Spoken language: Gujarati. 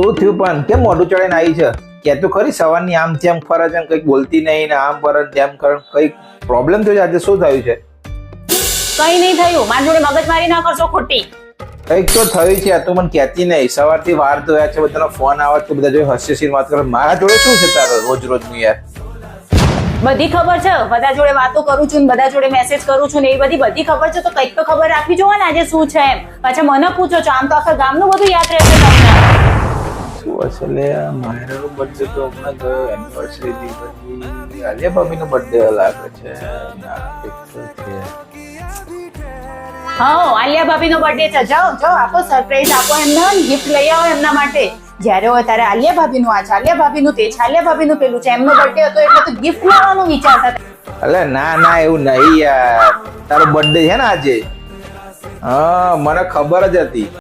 શું થયું પણ કેમ મોઢું ચડાઈને આવી છે? કે તું ખરી સવારની આમ તેમ ફરે છે, કંઈક બોલતી નહીં ને આમ ફરે તેમ કરે, કઈક પ્રોબ્લેમ થયો છે? આજે શું થયું છે? કઈ નહીં થયું, મારી જોડે મગજમારી ના કરશો ખોટી. કઈક તો થયું છે, તું મને કહેતી નહીં. સવારથી વાર ધોયા છે, બધાનો ફોન આવે તો બધા જોડે હસ્યશીલ વાત કરે. મારા જોડે શું છે તારે રોજ રોજનું યાર? બધી ખબર છે, બધા જોડે વાતો કરું છું ને બધા જોડે મેસેજ કરું છું ને એ બધી ખબર છે, તો કંઈક તો ખબર રાખવી જોવે ને આજે શું છે એમ. પાછા મને પૂછો છો, આમ તો આખા ગામનું બધું યાદ રહેશે તમને. શું હશે લે? માયરાનો બર્થડે તો હમણાં ગયો, એનિવર્સરી બી બધી. આલિયા ભાભીનો બર્થડે લાગે છે. ના, કંઈક તો છે. હા, આલિયા ભાભીનો બર્થડે છે. જાઓ જાઓ, આપો સરપ્રાઈઝ આપો એમને, ગિફ્ટ લઈ આવો એમના માટે. જ્યારે હોય ત્યારે આલિયા ભાભીનું આ છે, આલિયા ભાભીનું તે છે, આલિયા ભાભીનું પેલું છે. એમનો બર્થડે હતો એટલે તો ગિફ્ટ લાવવાનું વિચારતા હતા. અલે ના ના, એવું નહીં યાર. તારો બર્થડે છે ને આજે? હા, મને ખબર જ હતી.